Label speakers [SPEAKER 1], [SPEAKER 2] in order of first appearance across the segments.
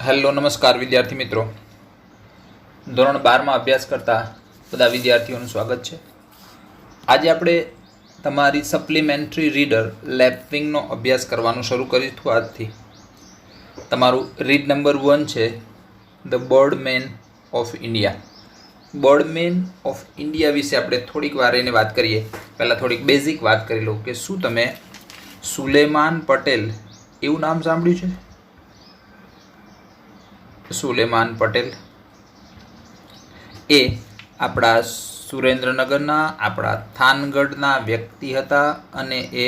[SPEAKER 1] Hello નમસ્કાર વિદ્યાર્થી મિત્રો, ધોરણ 12માં અભ્યાસ કરતા બધા વિદ્યાર્થીઓનું સ્વાગત છે. આજે આપણે તમારી સપ્લિમેન્ટરી રીડર લેપવિંગનો અભ્યાસ કરવાનું શરૂ કરીશું. આજથી તમારું રીડ નંબર 1 છે the birdman of India. Birdman of India વિશે આપણે થોડીક વાર એને વાત કરીએ. પહેલાં થોડીક બેઝિક વાત કરી લઉં કે શું તમે સુલેમાન પટેલ એવું નામ સાંભળ્યું છે? સુલેમાન પટેલ એ આપણા સુરેન્દ્રનગરના આપણા થાનગઢના વ્યક્તિ હતા અને એ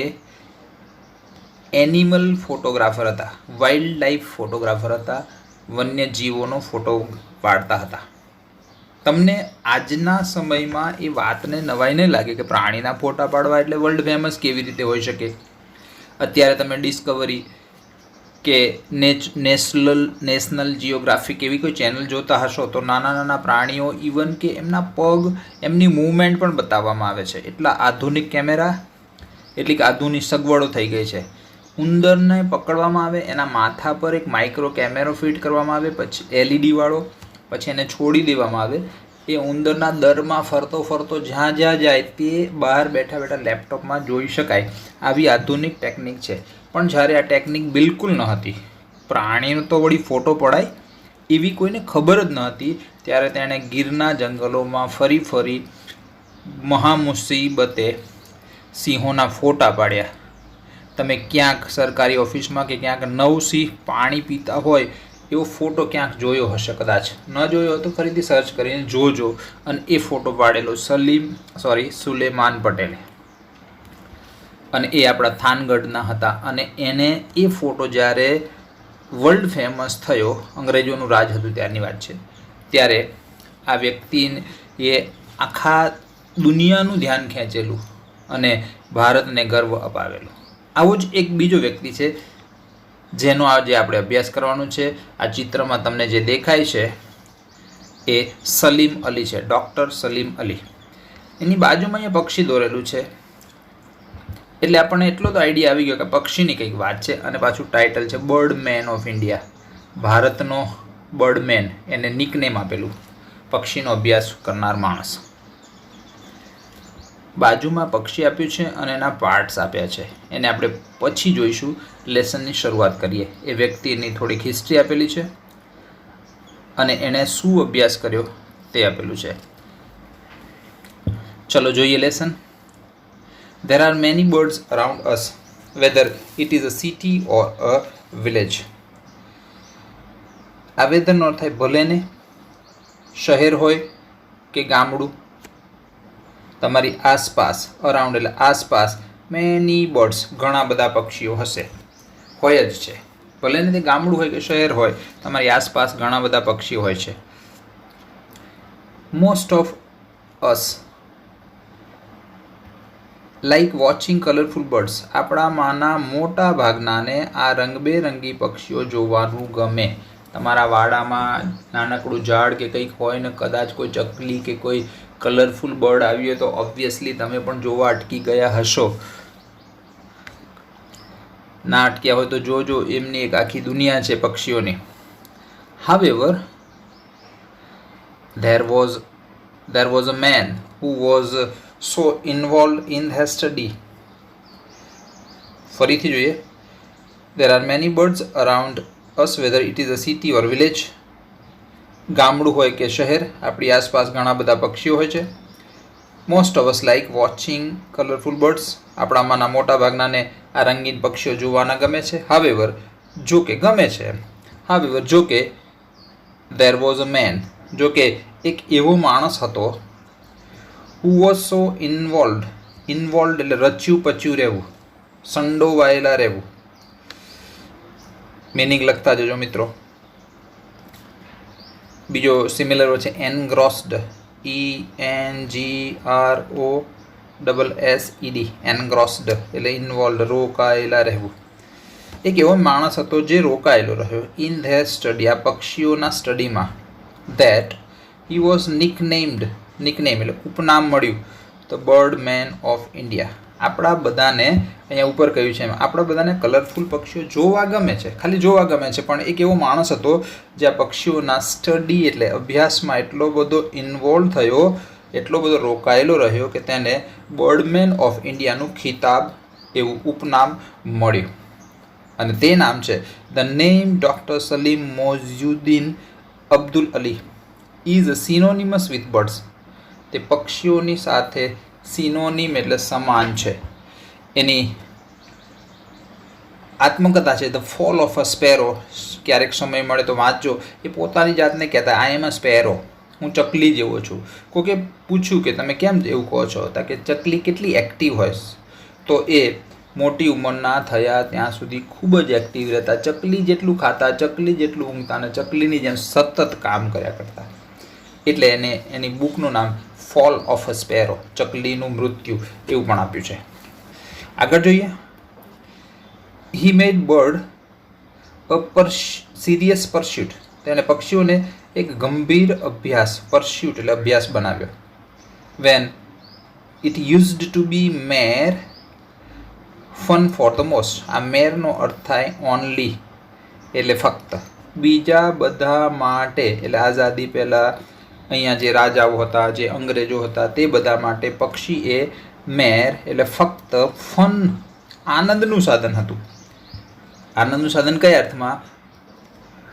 [SPEAKER 1] એનિમલ ફોટોગ્રાફર હતા, વાઇલ્ડ લાઈફ ફોટોગ્રાફર હતા, વન્યજીવોનો ફોટો પાડતા હતા. તમને આજના સમયમાં એ વાતને નવાઈ નહીં લાગે કે પ્રાણીના ફોટા પાડવા એટલે વર્લ્ડ ફેમસ કેવી રીતે હોઈ શકે. અત્યારે તમે ડિસ્કવરી કે નેશનલ જિયોગ્રાફિક એવી કોઈ ચેનલ જોતા હશો તો નાના નાના પ્રાણીઓ ઇવન કે એમના પગ, એમની મૂવમેન્ટ પણ બતાવવામાં આવે છે. એટલા આધુનિક કેમેરા, એટલી આધુનિક સગવડો થઈ ગઈ છે. ઉંદરને પકડવામાં આવે, એના માથા પર એક માઇક્રો કેમેરો ફિટ કરવામાં આવે, પછી LED વાળો, પછી એને છોડી દેવામાં આવે. એ ઉંદરના દરમાં ફરતો ફરતો જ્યાં જાય તે બહાર બેઠા બેઠા લેપટોપમાં જોઈ શકાય. આવી આધુનિક ટેકનિક છે. પણ જ્યારે આ ટેકનિક બિલકુલ ન હતી, પ્રાણીનો તો વળી ફોટો પડાય એવી કોઈને ખબર જ ન હતી, ત્યારે તેણે ગીરના જંગલોમાં ફરી મહામુસીબતે સિંહોના ફોટા પાડ્યા. તમે ક્યાંક સરકારી ઓફિસમાં કે ક્યાંક નવ સિંહ પાણી પીતા હોય એવો ફોટો ક્યાંક જોયો હશે. કદાચ ન જોયો હોય તો ફરીથી સર્ચ કરીને જોજો. અને એ ફોટો પાડેલો સુલેમાન પટેલે, અને એ આપણા થાનગઢના હતા. અને એને એ ફોટો જ્યારે વર્લ્ડ ફેમસ થયો, અંગ્રેજોનું રાજ હતું ત્યારની વાત છે, ત્યારે આ વ્યક્તિએ આખા દુનિયાનું ધ્યાન ખેંચેલું અને ભારતને ગર્વ અપાવેલો. આવો જ એક બીજો વ્યક્તિ છે જેનો આજે આપણે અભ્યાસ કરવાનો છે. આ ચિત્રમાં તમને જે દેખાય છે એ સલીમ અલી છે, ડૉક્ટર સલીમ અલી. એની બાજુમાં અહીંયા પક્ષી દોરેલું છે એટલે આપણને એટલો તો આઈડિયા આવી ગયો કે પક્ષીની કંઈક વાત છે. અને પાછું ટાઇટલ છે બર્ડમેન ઓફ ઇન્ડિયા, ભારતનો બર્ડમેન, એને નિકનેમ આપેલું, પક્ષીનો અભ્યાસ કરનાર માણસ. બાજુમાં પક્ષી આપ્યું છે અને એના પાર્ટ્સ આપ્યા છે, એને આપણે પછી જોઈશું. લેસનની શરૂઆત કરીએ. એ વ્યક્તિની થોડીક હિસ્ટ્રી આપેલી છે અને એણે શું અભ્યાસ કર્યો તે આપેલું છે. ચલો જોઈએ lesson. There are many birds around us, whether it is a city or a village. આ વેધરનો અર્થ થાય ભલે ને શહેર હોય કે ગામડું, તમારી આસપાસ, અરાઉન્ડ એટલે આસપાસ, મેની બર્ડ્સ, ઘણા બધા પક્ષીઓ હશે, હોય જ છે. ભલે ને તે ગામડું હોય કે શહેર હોય, તમારી આસપાસ ઘણા બધા પક્ષીઓ હોય છે. Most of us like watching colourful birds, આપણામાંના મોટા ભાગનાને આ રંગબેરંગી પક્ષીઓ જોવાનું ગમે. તમારા વાડામાં નાનકડું ઝાડ કે કંઈક હોય ને કદાચ કોઈ ચકલી કે કોઈ કલરફુલ બર્ડ આવી હોય તો ઓબ્વિયસલી તમે પણ જોવા અટકી ગયા હશો. ના અટક્યા હોય તો જોજો, એમની એક આખી દુનિયા છે પક્ષીઓની. However, there was a man who was so involved in his study. ફરીથી જોઈએ. There are many birds around us, whether it is a city or village. ગામડું હોય કે શહેર, આપણી આસપાસ ઘણા બધા પક્ષીઓ હોય છે. Most of us like watching colourful birds, આપણામાંના મોટા ભાગનાને આ રંગીન પક્ષીઓ જોવાના ગમે છે. હાવેવર, જો કે ગમે છે. હાવેવર, જો કે there was a man, જો કે એક એવો માણસ હતો, who was so involved એટલે રચ્યું પચ્યું રહેવું, સંડોવાયેલા રહેવું. મિનિંગ લખતા જજો મિત્રો. બીજો સિમિલર છે એનગ્રોસ્ડ, ENGROSSED, એનગ્રોસ્ડ એટલે ઇન્વોલ્વ, રોકાયેલા રહેવું. એક એવો માણસ હતો જે રોકાયેલો રહ્યો ઇન ધેર સ્ટડી, આ પક્ષીઓના સ્ટડીમાં. ધેટ હી વોઝ નિકનેમ એટલે ઉપનામ મળ્યું ધ બર્ડમેન ઓફ ઇન્ડિયા, આપણા બધાને અહીંયા ઉપર કહ્યું છે એમ આપણા બધાને કલરફુલ પક્ષીઓ જોવા ગમે છે, ખાલી જોવા ગમે છે, પણ એક એવો માણસ હતો જે આ પક્ષીઓના સ્ટડી એટલે અભ્યાસમાં એટલો બધો ઇન્વોલ્વ થયો, એટલો બધો રોકાયેલો રહ્યો કે તેને બર્ડમેન ઓફ ઇન્ડિયાનું ખિતાબ એવું ઉપનામ મળ્યું. અને તે નામ છે the name doctor Salim Moizuddin Abdul Ali is synonymous with birds. તે પક્ષીઓની સાથે સિનોનિમ એટલે સમાન છે. એની આત્મકથા છે the fall of a sparrow, ક્યારેક સમય મળે તો વાંચજો. એ પોતાની જાતને કહેતા આઈ એમ અ સ્પેરો, હું ચકલી જેવો છું. કોકે પૂછ્યું કે તમે કેમ એવું કહો છો, તા કે ચકલી કેટલી એક્ટિવ હોય, તો એ મોટી ઉંમરના થયા ત્યાં સુધી ખૂબ જ એક્ટિવ રહેતા, ચકલી જેટલું ખાતા, ચકલી જેટલું ઊંઘતા અને ચકલીની જેમ સતત કામ કર્યા કરતા. એટલે એને એની બુકનું નામ ફોલ ઓફ અ સ્પેરો, ચકલીનું મૃત્યુ એવું પણ આપ્યું છે. આગળ જોઈએ. He made bird a serious pursuit. તેને પક્ષીઓને એક ગંભીર અભ્યાસ, પરસ્યુટ એટલે અભ્યાસ બનાવ્યો. When it used to be mere fun for the most. આ મેરનો અર્થ થાય ઓનલી એટલે ફક્ત, બીજા બધા માટે એટલે આઝાદી પહેલાં અહીંયા જે રાજાઓ હતા, જે અંગ્રેજો હતા, તે બધા માટે પક્ષી એ મેર એટલે ફક્ત ફન, આનંદનું સાધન હતું. આનંદનું સાધન કયા અર્થમાં?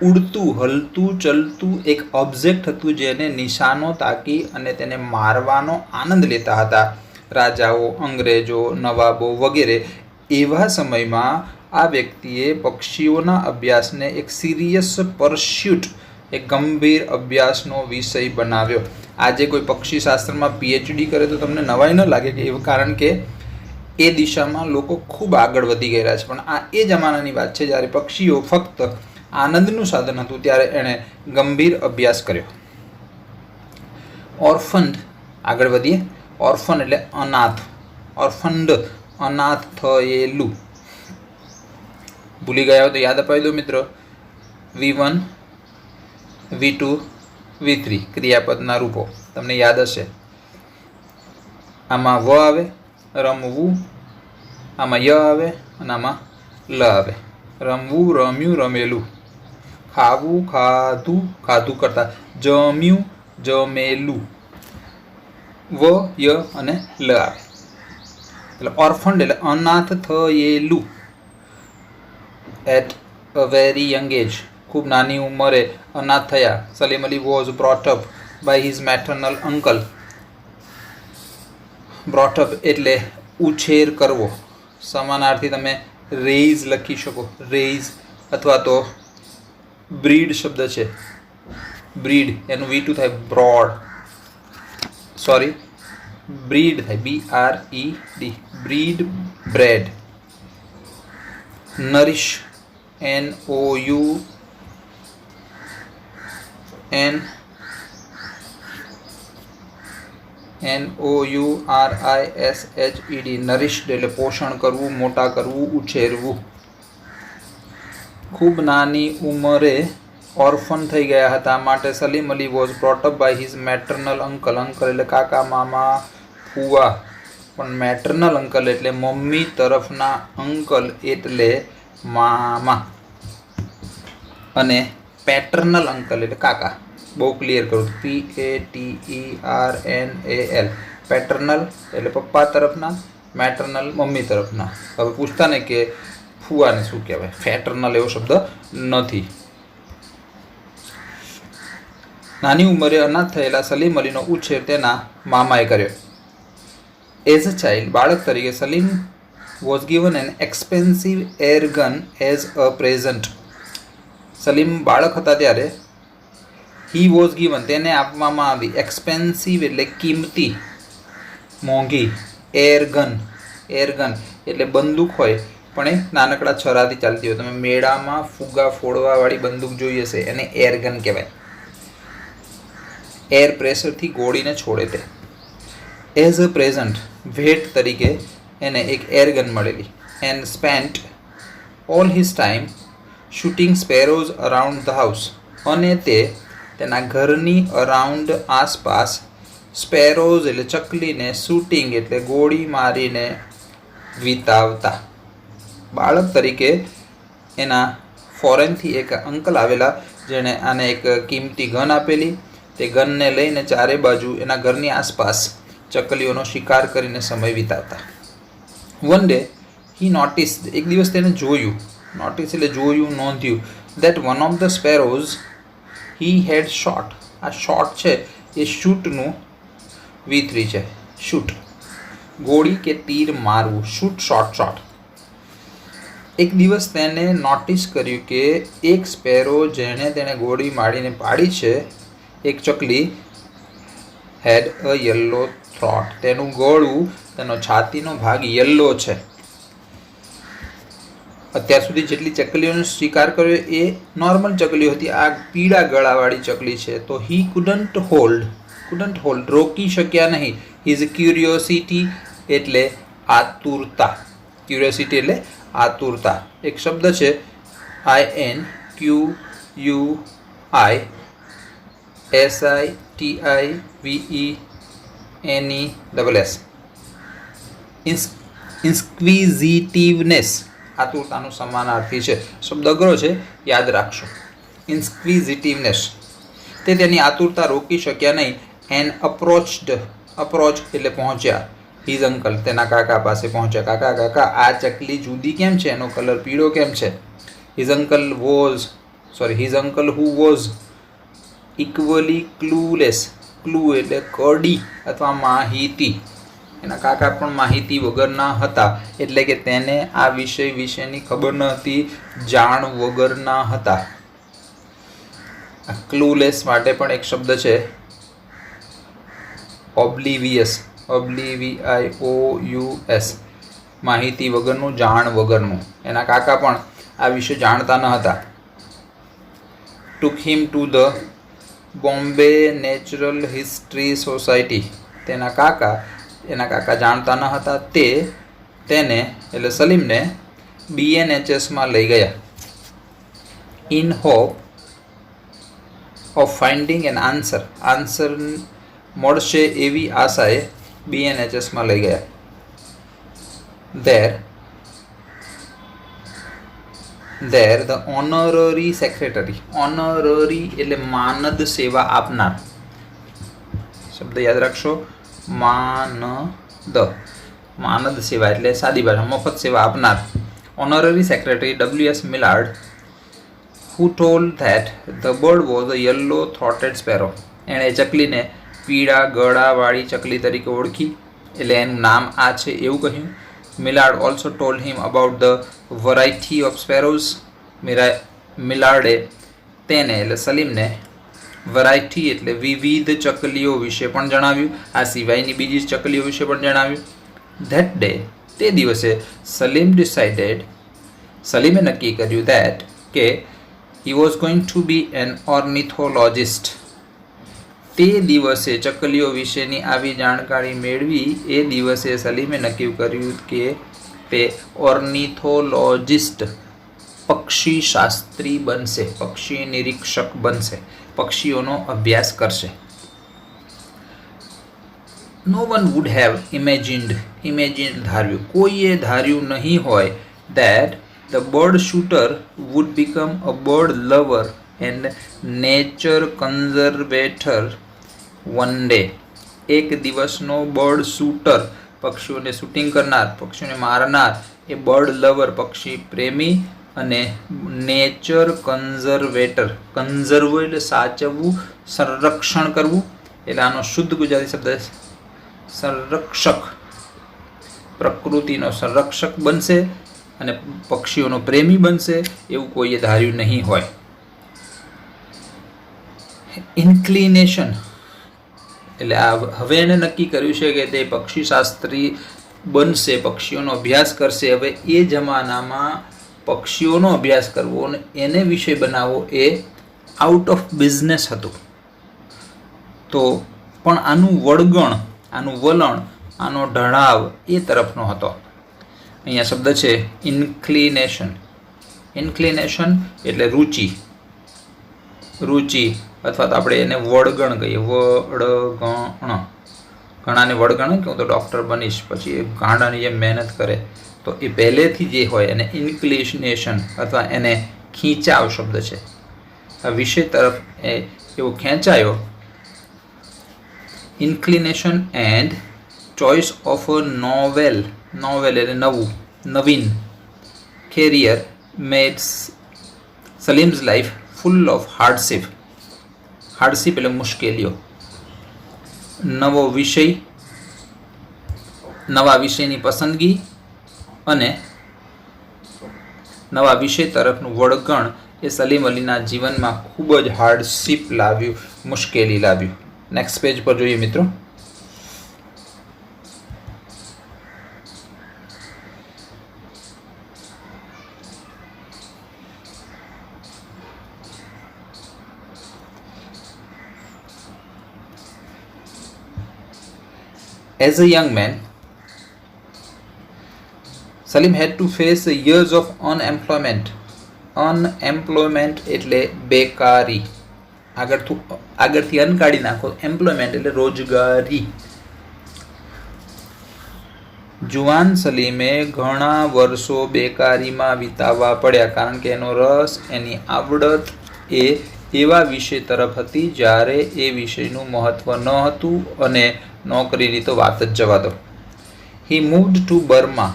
[SPEAKER 1] ઉડતું, હલતું, ચલતું એક ઓબ્જેક્ટ હતું જેને નિશાનો તાકી અને તેને મારવાનો આનંદ લેતા હતા રાજાઓ, અંગ્રેજો, નવાબો વગેરે. એવા સમયમાં આ વ્યક્તિએ પક્ષીઓના અભ્યાસને એક સિરિયસ પરસ્યુટ, એક ગંભીર અભ્યાસનો વિષય બનાવ્યો. આજે કોઈ પક્ષીશાસ્ત્રમાં પીએચડી કરે તો તમને નવાઈ ન લાગે કે એવું, કારણ કે એ દિશામાં લોકો ખૂબ આગળ વધી ગયેલા છે. પણ આ એ જમાનાની વાત છે જ્યારે પક્ષીઓ ફક્ત આનંદનું સાધન હતું, ત્યારે એણે ગંભીર અભ્યાસ કર્યો. ઓર્ફન્ડ, આગળ વધીએ. ઓર્ફન એટલે અનાથ, ઓર્ફન્ડ અનાથ થયેલું. ભૂલી ગયા હોય તો યાદ અપાવી દો મિત્રો. V1, V2, V3 ક્રિયાપદના રૂપો તમને યાદ હશે. આમાં વ આવે, રમવું, આમાં ય આવે અને આમાં લ આવે. રમવું, રમ્યું, રમેલું. ખાવું, ખાધું, ખાધું કરતા. જમ્યું, જમેલું. વ, ય અને લ આવે. એટલે ઓર્ફન્ડ એટલે અનાથ થયેલું. At a very young age, ખૂબ નાની ઉંમરે અનાથ થયા. Salim Ali was brought up by his maternal uncle. Brought up એટલે ઉછેર કરવો. સમાનાર્થી તમે રેઇઝ લખી શકો, રેઇઝ, અથવા તો બ્રીડ શબ્દ છે, બ્રીડ, એનું V2 થાય બ્રોડ, સોરી બ્રીડ થાય BRED, બ્રીડ, બ્રેડ. નરિશ, NOURISHED, નરિશ્ડ એટલે પોષણ કરવું, મોટા કરવું, ઉછેરવું. ખૂબ નાની ઉંમરે ઓર્ફન થઈ ગયા હતા, માટે Salim Ali was brought up by his maternal uncle. Uncle એટલે કાકા, મામા, ફુવા, પણ મેટર્નલ અંકલ એટલે મમ્મી તરફના અંકલ એટલે મામા, અને પેટર્નલ અંકલ એટલે કાકા. બહુ ક્લિયર કરું, PATERNAL. પેટર્નલ એટલે પપ્પા તરફના, મેટર્નલ મમ્મી તરફના. હવે પૂછતા ને કે ફુવાને શું કહેવાય, ફેટર્નલ એવો શબ્દ નથી. નાની ઉંમરે અનાથ થયેલા સલીમ અલીનો ઉછેર તેના મામાએ કર્યો. એઝ અ ચાઇલ્ડ, બાળક તરીકે Salim was given an expensive air gun as a present. Salim બાળક હતા ત્યારે હી વોઝ ગિવન તેને આપવામાં આવી, એક્સપેન્સિવ એટલે કિંમતી, મોંઘી, એર ગન એટલે બંદૂક હોય પણ એ નાનકડા છરાથી ચાલતી હોય. તમે મેળામાં ફુગા ફોડવાવાળી બંદૂક જોઈ હશે, એને એર ગન કહેવાય. એર પ્રેશરથી ગોળીને છોડે તે. એઝ અ પ્રેઝન્ટ, ભેટ તરીકે એને એક એરગન મળેલી. And spent all his time shooting sparrows around the house. અને તે તેના ઘરની અરાઉન્ડ, આસપાસ, સ્પેરોઝ એટલે ચકલીને, શૂટિંગ એટલે ગોળી મારીને, વિતાવતા. બાળક તરીકે એના ફોરેનથી એક અંકલ આવેલા, જેણે આને એક કિંમતી ગન આપેલી. તે ગનને લઈને ચારે બાજુ એના ઘરની આસપાસ ચકલીઓનો શિકાર કરીને સમય વિતાવતા. વન ડે હી નોટિસ્ડ, એક દિવસ તેને જોયું, નોટિસ એટલે જોયું, નોંધ્યું, that one of the sparrows he had shot. આ શોટ છે એ શૂટનું V3 છે. શૂટ, ગોળી કે તીર મારવું, શૂટ, શોટ, શોટ. એક દિવસ તેને નોટિસ કર્યું કે એક સ્પેરો જેણે તેને ગોળી મારીને પાડી છે, એક ચકલી, હેડ અ યલો થ્રોટ, તેનું ગળું, તેનો છાતીનો ભાગ યલો છે. અત્યાર સુધી જેટલી ચકલીઓનો શિકાર કર્યો એ નોર્મલ ચકલીઓ હતી, આ પીળા ગળાવાળી ચકલી છે. તો હી કુડન્ટ હોલ્ડ, રોકી શક્યા નહીં. હિઝ ક્યુરિયોસિટી એટલે આતુરતા, ક્યુરિયોસિટી એટલે આતુરતા. એક શબ્દ છે INQUISITIVENESS, ઇન્ક્વિઝિટિવનેસ, આતુરતાનું સમાનાર્થી છે. શબ્દ અઘરો છે, યાદ રાખશો. ઇન્ક્વિઝિટિવનેસ. તે તેની આતુરતા રોકી શક્યા નહીં. એન્ડ અપ્રોચ એટલે પહોંચ્યા. હિઝ અંકલ, તેના કાકા પાસે પહોંચ્યા. કાકા, આ ચકલી જુદી કેમ છે? એનો કલર પીળો કેમ છે? His uncle who was equally clueless. Clue એટલે કડી અથવા માહિતી. એના કાકા પણ માહિતી વગરના હતા, એટલે કે તેને આ વિષય વિશેની ખબર ન હતી, જાણ વગરના હતા. ક્લૂલેસ માટે પણ એક શબ્દ છે ઓબ્લિવિયસ, OBLIOUS, માહિતી વગરનું, જાણ વગરનું. એના કાકા પણ આ વિશે જાણતા ન હતા. Took him to the Bombay natural history society. એના કાકા જાણતા ન હતા, તેને એટલે સલીમને BNHSમાં લઈ ગયા. In hope of finding N answer મળશે એવી આશાએ BNHSમાં લઈ ગયા. There the honorary secretary, honorary એટલે માનદ સેવા આપનાર, શબ્દ યાદ રાખશો. માનદ સેવા એટલે સાદી ભાષા, મફત સેવા આપનાર. Honorary secretary W.S. Millard, who told that the bird was a yellow-throated sparrow. એણે ચકલીને પીળા ગળાવાળી ચકલી તરીકે ઓળખી, એટલે એનું નામ આ છે એવું કહ્યું. Millard also told him about the variety of sparrows. મિલાર્ડે તેને એટલે સલીમને વેરાયટી એટલે વિવિધ ચકલીઓ વિશે પણ જણાવ્યું. આ સિવાયની બીજી ચકલીઓ વિશે પણ જણાવ્યું. That day, તે દિવસે સલીમે નક્કી કર્યું કે he was going to be an ornithologist. તે દિવસે ચકલીઓ વિશેની આવી જાણકારી મેળવી એ દિવસે સલીમે નક્કી કર્યું કે તે ઓર્નિથોલોજિસ્ટ, પક્ષી શાસ્ત્રી બનશે, પક્ષી નિરીક્ષક બનશે, પક્ષીઓનો અભ્યાસ કરશે. નો વન વુડ હેવ ઇમેજિન્ડ ધાર્યું, કોઈએ ધાર્યું નહીં હોય that the bird shooter would become a bird lover and nature conservator one day. એક દિવસનો બર્ડ શૂટર, પક્ષીઓને શૂટિંગ કરનાર, પક્ષીઓને મારનાર, એ બર્ડ લવર, પક્ષી પ્રેમી, અને નેચર કન્ઝર્વેટર, કન્ઝર્વ એટલે સાચવવું, સંરક્ષણ કરવું, એટલે આનો શુદ્ધ ગુજરાતી શબ્દ સંરક્ષક, પ્રકૃતિનો સંરક્ષક બનશે અને પક્ષીઓનો પ્રેમી બનશે એવું કોઈએ ધાર્યું નહીં હોય. ઇન્ક્લિનેશન એટલે આ હવે એને નક્કી કર્યું છે કે તે પક્ષી શાસ્ત્રી બનશે, પક્ષીઓનો અભ્યાસ કરશે. હવે એ જમાનામાં પક્ષીઓનો અભ્યાસ કરવો અને એને વિષય બનાવવો એ આઉટ ઓફ બિઝનેસ હતું. તો પણ આનું વળગણ, આનું વલણ, આનો ઢળાવ એ તરફનો હતો. અહીંયા શબ્દ છે ઇન્ક્લિનેશન. ઇન્ક્લિનેશન એટલે રુચિ અથવા તો આપણે એને વળગણ કહીએ, વળગણ. ઘણાને વળગણ કે હું તો ડૉક્ટર બનીશ, પછી એ ગાંડાની જેમ મહેનત કરે, તો એ પહેલેથી જે હોય એને ઇન્ક્લિનેશન અથવા એને ખીંચાવ શબ્દ છે. આ વિષય તરફ એવો ખેંચાયો. Inclination and choice of a novel એટલે નવું, નવીન career made Salim's life full of hardship એટલે મુશ્કેલીઓ. નવા વિષયની પસંદગી અને નવા વિષય તરફનું વળગણ એ સલીમ અલીના જીવનમાં ખૂબ જ હાર્ડશીપ લાવ્યું, મુશ્કેલી લાવ્યું. નેક્સ્ટ પેજ પર જોઈએ મિત્રો. As a young man, Salim had to face years of unemployment. Unemployment એટલે બેકારી. આગળથી અન કાઢી નાખો. એમ્પ્લોયમેન્ટ એટલે રોજગારી. જુવાન સલીમે ઘણા વર્ષો બેકારીમાં વિતાવવા પડ્યા, કારણ કે એનો રસ, એની આવડત એ એવા વિષય તરફ હતી જ્યારે એ વિષયનું મહત્વ ન હતું અને નોકરીની તો વાત જ જવા દો. હી મૂવ્ડ ટુ બર્મા.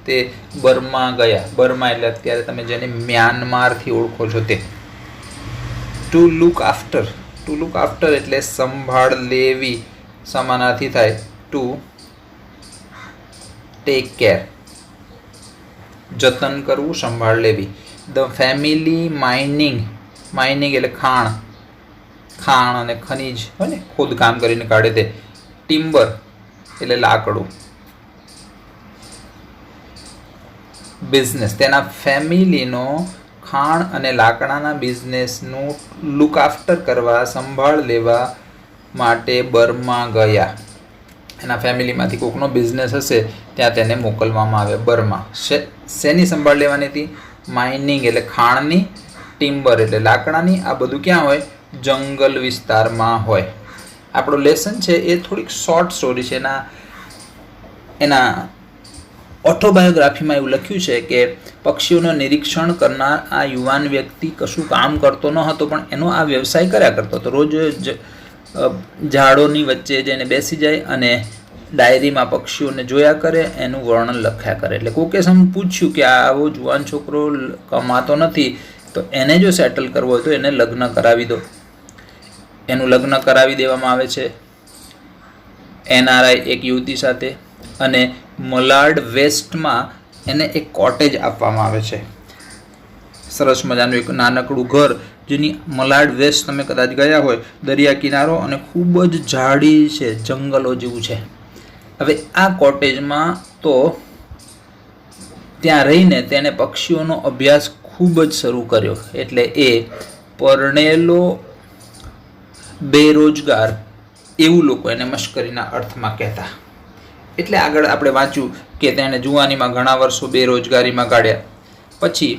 [SPEAKER 1] તે બર્મા ગયા. બર્મા એટલે અત્યારે તમે જેને મ્યાનમારથી ઓળખો છો તે. ટુ લુક આફ્ટર એટલે સંભાળ લેવી, સમાનાર્થી થાય ટુ ટેક કેર, જતન કરવું, સંભાળ લેવી. ધ ફેમિલી માઇનિંગ એટલે ખાણ અને ખનીજ હોય ને, ખોદકામ કરીને કાઢે તે. ટિમ્બર એટલે લાકડું. બિઝનેસ, તેના ફેમિલીનો ખાણ અને લાકડાના બિઝનેસનું લુક આફ્ટર કરવા, સંભાળ લેવા માટે બર્મા ગયા. એના ફેમિલીમાંથી કોઈકનો બિઝનેસ હશે ત્યાં તેને મોકલવામાં આવે બર્મા. શેની સંભાળ લેવાની હતી? માઇનિંગ એટલે ખાણની, ટિમ્બર એટલે લાકડાની. આ બધું ક્યાં હોય? જંગલ વિસ્તારમાં હોય. આપણો લેસન છે એ થોડીક શોર્ટ સ્ટોરી છે. એના ઓટોબાયોગ્રાફીમાં એવું લખ્યું છે કે પક્ષીઓનું નિરીક્ષણ કરનાર આ યુવાન વ્યક્તિ કશું કામ કરતો ન હતો, પણ એનો આ વ્યવસાય કર્યા કરતો હતો. રોજ ઝાડોની વચ્ચે જઈને બેસી જાય અને ડાયરીમાં પક્ષીઓને જોયા કરે, એનું વર્ણન લખ્યા કરે. એટલે કોકે પૂછ્યું કે આવો જુવાન છોકરો કમાતો નથી, તો એને જો સેટલ કરવો હોય તો એને લગ્ન કરાવી દો. એનું લગ્ન કરાવી દેવામાં આવે છે એનઆરઆઈ એક યુવતી સાથે, અને મલાડ વેસ્ટમાં એને એક કોટેજ આપવામાં આવે છે. સરસ મજાનું એક નાનકડું ઘર, જેની મલાડ વેસ્ટ તમે કદાચ ગયા હોય, દરિયા કિનારો અને ખૂબ જ ઝાડી છે, જંગલો જેવું છે. હવે આ કોટેજમાં તો ત્યાં રહીને તેણે પક્ષીઓનો અભ્યાસ ખૂબ જ શરૂ કર્યો. એટલે એ પરણેલો બેરોજગાર એવું લોકો એને મશ્કરીના અર્થમાં કહેતા. એટલે આગળ આપણે વાંચ્યું કે તેણે જુવાનીમાં ઘણા વર્ષો બેરોજગારીમાં કાઢ્યા. પછી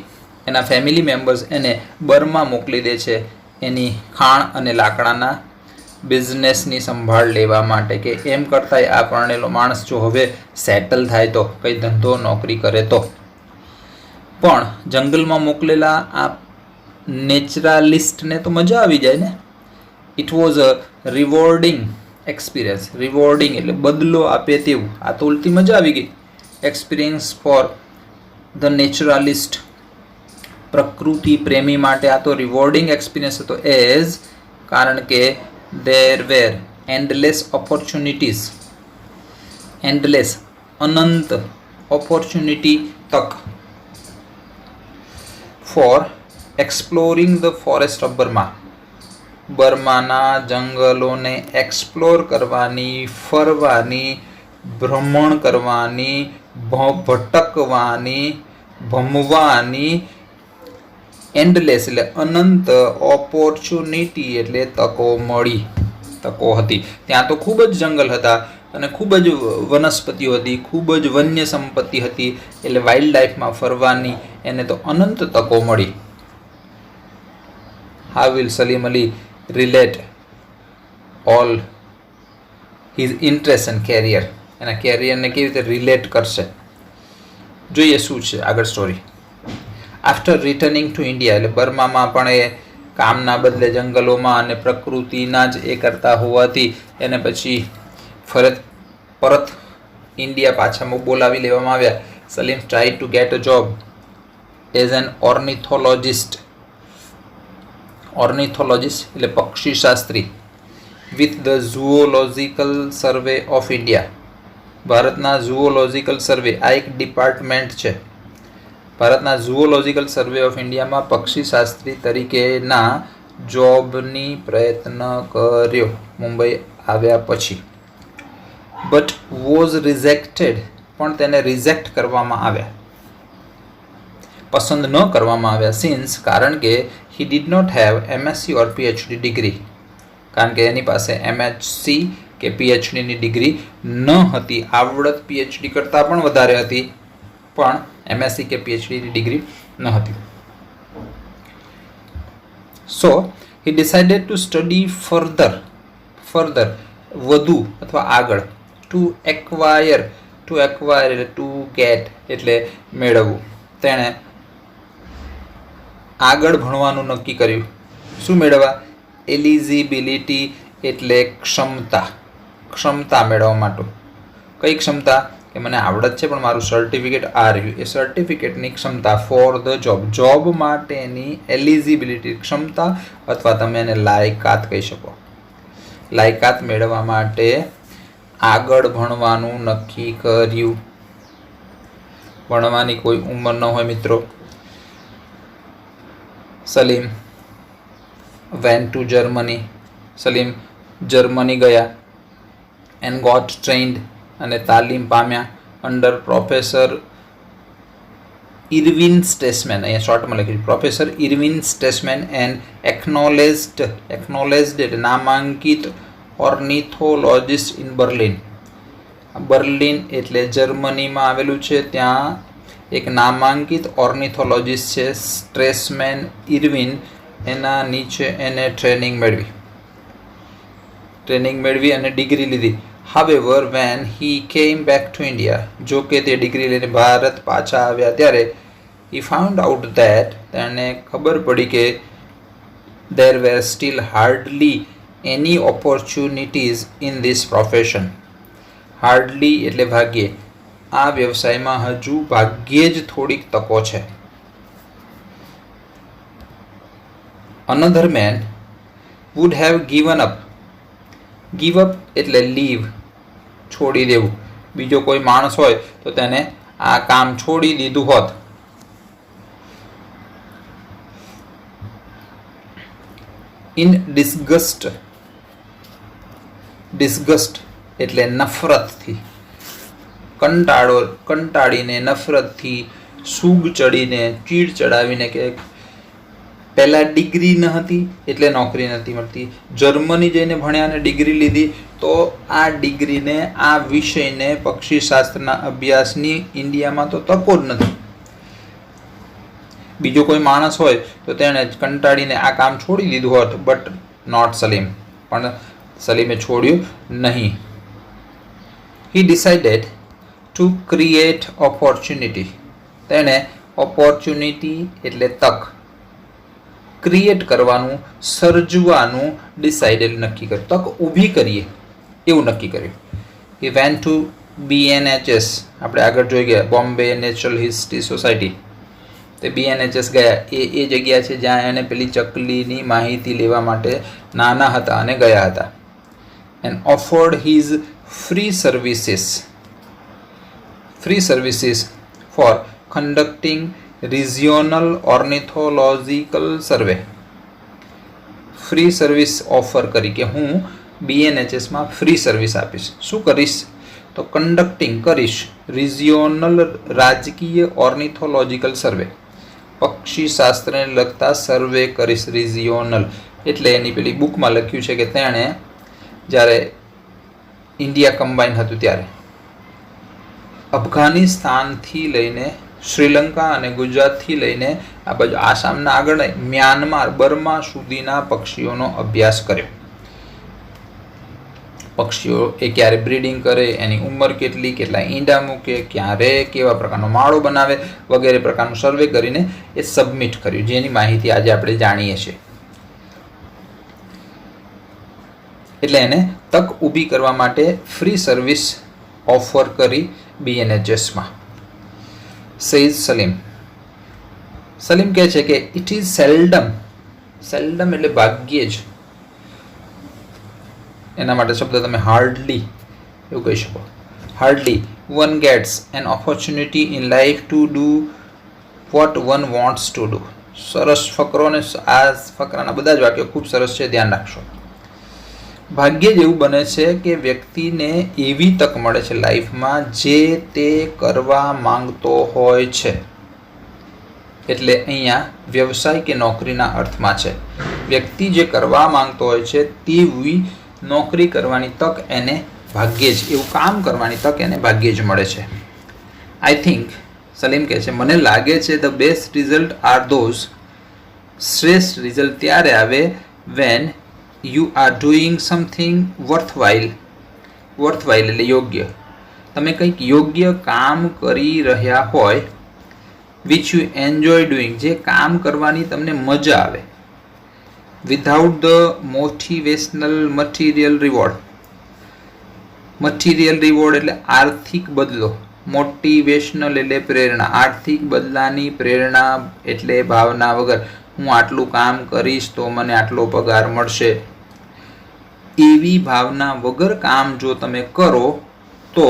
[SPEAKER 1] એના ફેમિલી મેમ્બર્સ એને બર્મા મોકલી દે છે એની ખાણ અને લાકડાના બિઝનેસની સંભાળ લેવા માટે, કે એમ કરતાં આ પરણેલો માણસ જો હવે સેટલ થાય તો, કંઈ ધંધો નોકરી કરે તો. પણ જંગલમાં મોકલેલા આ નેચરાલિસ્ટને તો મજા આવી જાય ને. It was a rewarding experience. Rewarding એટલે બદલો આપે તેવું. આ તો ઉલટી મજા આવી ગઈ. એક્સપિરિયન્સ ફોર ધ નેચરાલિસ્ટ, પ્રકૃતિ પ્રેમી માટે આ તો રિવોર્ડિંગ એક્સપિરિયન્સ હતો. કારણ કે there were endless opportunities, endless અનંત, opportunity તક, for exploring the forest of Burma, બર્માના જંગલોને એક્સપ્લોર કરવાની, ફરવાની, ભ્રમણ કરવાની, ભટકવાની, ભમવાની. એન્ડલેસ એટલે અનંત, ઓપોર્ચ્યુનિટી એટલે તકો મળી, તકો હતી. ત્યાં તો ખૂબ જ જંગલ હતા અને ખૂબ જ વનસ્પતિઓ હતી, ખૂબ જ વન્ય સંપત્તિ હતી. એટલે વાઇલ્ડ લાઈફમાં ફરવાની એને તો અનંત તકો મળી. How will Salim Ali relate all his interest and career? એના કેરિયરને કેવી રીતે રિલેટ કરશે? જોઈએ શું છે આગળ story. After returning to India, એટલે બર્મામાં પણ એ કામના બદલે જંગલોમાં અને પ્રકૃતિના જ એ કરતા હોવાથી એને પછી પરત ઇન્ડિયા પાછા બોલાવી લેવામાં આવ્યા. Salim try to get a job as an ornithologist એટલે પક્ષી શાસ્ત્રી with the zoological survey of India. ભારતના ઝુઓલોજિકલ સર્વે આ એક ડિપાર્ટમેન્ટ છે. ભારતના ઝુઓલોજિકલ સર્વે ઓફ ઇન્ડિયામાં પક્ષી શાસ્ત્રી તરીકેના જોબની પ્રયત્ન કર્યો મુંબઈ આવ્યા પછી. બટ વોઝ રિજેક્ટેડ, પણ તેને રિજેક્ટ કરવામાં આવ્યા, પસંદ ન કરવામાં આવ્યા. સિન્સ, કારણ કે he did not have MSc or PhD degree, કારણ કે એની પાસે એમએસસી કે પીએચડીની ડિગ્રી ન હતી. આવડત પીએચડી કરતાં પણ વધારે હતી, પણ એમએસસી કે પીએચડીની ડિગ્રી ન હતી. So he decided to study further વધુ અથવા આગળ. ટુ એક્વાયર એટલે ટુ ગેટ એટલે મેળવવું. તેણે આગળ ભણવાનું નક્કી કર્યું. શું મેળવવા? એલિજિબિલિટી એટલે ક્ષમતા મેળવવા માટે. કઈ ક્ષમતા? કે મને આવડત છે પણ મારું સર્ટિફિકેટ આ રહ્યું, એ સર્ટિફિકેટની ક્ષમતા ફોર ધ જોબ માટેની એલિજિબિલિટી ક્ષમતા, અથવા તમે એને લાયકાત કહી શકો. લાયકાત મેળવવા માટે આગળ ભણવાનું નક્કી કર્યું. ભણવાની કોઈ ઉંમર ન હોય મિત્રો. Salim went to Germany, Salim Germany ગયા. એન્ડ ગોટ ટ્રેન્ડ, અને તાલીમ પામ્યા અંડર પ્રોફેસર ઇરવિન સ્ટેસમેન. અહીંયા શોર્ટમાં લખ્યું પ્રોફેસર ઇરવિન સ્ટેસમેન એન્ડ એકનોલેજ્ડ એટલે નામાંકિત ઓર્નિથોલોજિસ્ટ ઇન બર્લિન. બર્લિન એટલે જર્મનીમાં આવેલું છે. ત્યાં એક નામાંકિત ઓર્નિથોલોજિસ્ટ છે સ્ટ્રેસમેન ઇરવિન. એના નીચે એને ટ્રેનિંગ મેળવી અને ડિગ્રી લીધી. However, when he came back to India, જો કે તે ડિગ્રી લઈને ભારત પાછા આવ્યા ત્યારે he found out that, તેને ખબર પડી કે there were still hardly any opportunities in this profession. Hardly એટલે ભાગ્યે. આ વ્યવસાયમાં હજુ ભાગ્યે જ થોડીક તકો છે. Another man would have given up. Give up એટલે leave, છોડી દેવું. બીજો કોઈ માણસ હોય તો તેને આ કામ છોડી દીધું હોત. ઇન ડિસ્ગસ્ટ એટલે નફરતથી, કંટાળીને, નફરતથી, સૂગ ચડીને, ચીડ ચડાવીને, કે પહેલાં ડિગ્રી ન હતી એટલે નોકરી નથી મળતી. જર્મની જઈને ભણ્યા અને ડિગ્રી લીધી તો આ ડિગ્રીને, આ વિષયને, પક્ષીશાસ્ત્રના અભ્યાસની ઇન્ડિયામાં તો તકો જ નથી. બીજો કોઈ માણસ હોય તો તેણે કંટાળીને આ કામ છોડી દીધું હોત. બટ નોટ સલીમ, પણ સલીમે છોડ્યું નહીં. હી ડિસાઇડેડ ટુ ક્રિએટ ઓપોર્ચ્યુનિટી. તેણે ઓપોર્ચ્યુનિટી એટલે તક, ક્રિએટ કરવાનું, સર્જવાનું ડિસાઇડેડ નક્કી કર્યું. તક ઊભી કરીએ એવું નક્કી કર્યું. હી વેન્ટ ટુ BNHS, આપણે આગળ જોઈ ગયા બોમ્બે નેચરલ હિસ્ટ્રી સોસાયટી. તે BNHS ગયા. એ જગ્યા છે જ્યાં એને પેલી ચકલીની માહિતી લેવા માટે નાના હતા અને ગયા હતા. And offered his free services for conducting regional ornithological survey. Free service offer કરી કે હું BNHSમાં ફ્રી સર્વિસ આપીશ. શું કરીશ? તો કન્ડક્ટિંગ કરીશ રિજિયોનલ રાજકીય ઓર્નિથોલોજિકલ સર્વે, પક્ષીશાસ્ત્રને લગતા સર્વે કરીશ. રિજિયોનલ એટલે એની પેલી બુકમાં લખ્યું છે કે તેણે જ્યારે ઇન્ડિયા કમ્બાઇન હતું ત્યારે અફઘાનિસ્તાનથી લઈને શ્રીલંકા અને ગુજરાતથી લઈને આ બાજુ આસામના આગળ મ્યાનમાર, બર્મા સુધીના પક્ષીઓનો અભ્યાસ કર્યો. પક્ષીઓ એ ક્યારે બ્રીડિંગ કરે, એની ઉંમર કેટલી, કેટલા ઈંડા મૂકે, ક્યારે, કેવા પ્રકારનો માળો બનાવે વગેરે પ્રકારનું સર્વે કરીને એ સબમિટ કર્યું, જેની માહિતી આજે આપણે જાણીએ છીએ. એટલે એને તક ઊભી કરવા માટે ફ્રી સર્વિસ ઓફર કરી BNHSમાં. સૈયદ સલીમ કહે છે કે ઇટ ઇઝ સેલ્ડમ એટલે ભાગ્યે જ, એના માટે શબ્દ તમે હાર્ડલી એવું કહી શકો. Hardly one gets an opportunity in life to do what one wants to do. સરસ ફકરો, ને આ ફકરાના બધા જ વાક્યો ખૂબ સરસ છે, ધ્યાન રાખશો. ભાગ્યે જ એવું બને છે કે વ્યક્તિને એવી તક મળે છે લાઈફમાં જે તે કરવા માંગતો હોય છે. એટલે અહીંયા વ્યવસાય કે નોકરીના અર્થમાં છે. વ્યક્તિ જે કરવા માંગતો હોય છે તેવી નોકરી કરવાની તક એને ભાગ્યે જ, એવું કામ કરવાની તક એને ભાગ્યે જ મળે છે. આઈ થિંક, સલીમ કહે છે, મને લાગે છે the best result are those, શ્રેષ્ઠ રિઝલ્ટ ત્યારે આવે when you are doing something worthwhile. Worthwhile એટલે યોગ્ય. તમે કંઈક યોગ્ય કામ કરી રહ્યા હોય, વિચ યુ એન્જોય ડુઈંગ, જે કામ કરવાની તમને મજા આવે, without the motivational material reward. Material reward એટલે આર્થિક બદલો, મોટિવેશનલ એટલે પ્રેરણા, આર્થિક બદલાની પ્રેરણા એટલે ભાવના વગર, હું આટલું કામ કરીશ તો મને આટલો પગાર મળશે, એવી ભાવના વગર કામ જો તમે કરો તો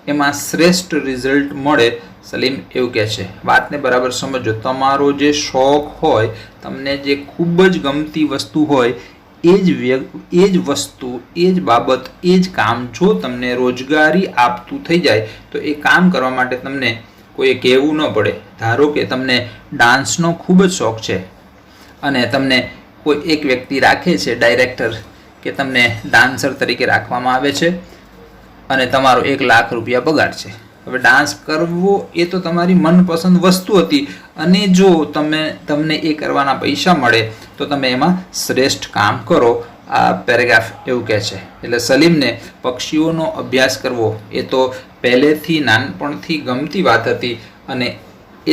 [SPEAKER 1] એમાં શ્રેષ્ઠ રિઝલ્ટ મળે. સલીમ એવું કહે છે. વાતને બરાબર સમજો. તમારો જે શોખ હોય, તમને જે ખૂબ જ ગમતી વસ્તુ હોય, એ જ વસ્તુ, એ જ બાબત, એ જ કામ જો તમને રોજગારી આપતું થઈ જાય તો એ કામ કરવા માટે તમને કોઈએ કહેવું ન પડે. ધારો કે તમને ડાન્સનો ખૂબ જ શોખ છે અને તમને કોઈ એક વ્યક્તિ રાખે છે, ડાયરેક્ટર, કે તમને ડાન્સર તરીકે રાખવામાં આવે છે અને તમારો 1 લાખ રૂપિયા પગાર છે. હવે ડાન્સ કરવો એ તો તમારી મનપસંદ વસ્તુ હતી અને જો તમને એ કરવાના પૈસા મળે તો તમે એમાં શ્રેષ્ઠ કામ કરો. આ પેરેગ્રાફ એવું કહે છે. એટલે સલીમને પક્ષીઓનો અભ્યાસ કરવો એ તો પહેલેથી નાનપણથી ગમતી વાત હતી અને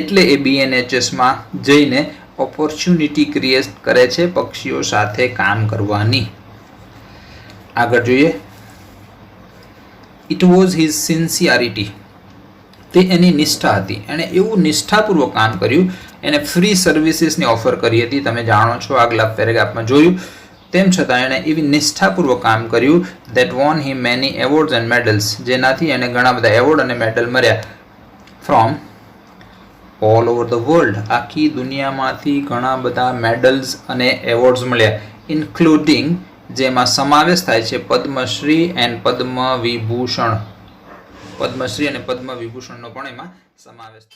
[SPEAKER 1] એટલે એ BNHSમાં જઈને ઓપોર્ચ્યુનિટી ક્રિએટ કરે છે પક્ષીઓ સાથે કામ કરવાની. આગળ જોઈએ. ઇટ વોઝ હિઝ સિન્સિયરિટી, તે એની નિષ્ઠા હતી. એણે એવું નિષ્ઠાપૂર્વક કામ કર્યું. એને ફ્રી સર્વિસીસની ઓફર કરી હતી, તમે જાણો છો, આગલા પેરેગ્રાફમાં જોયું. તેમ છતાં એણે એવી નિષ્ઠાપૂર્વક કામ કર્યું that won he many awards and medals, જેનાથી એને ઘણા બધા એવોર્ડ અને મેડલ મળ્યા. From all over the world, આખી દુનિયામાંથી ઘણા બધા મેડલ્સ અને એવોર્ડ્સ મળ્યા. ઇન્ક્લુડિંગ, જેમાં સમાવેશ થાય છે પદ્મશ્રી એન્ડ પદ્મ વિભૂષણ. પદ્મશ્રી અને પદ્મ વિભૂષણનો પણ એમાં સમાવેશ થાય.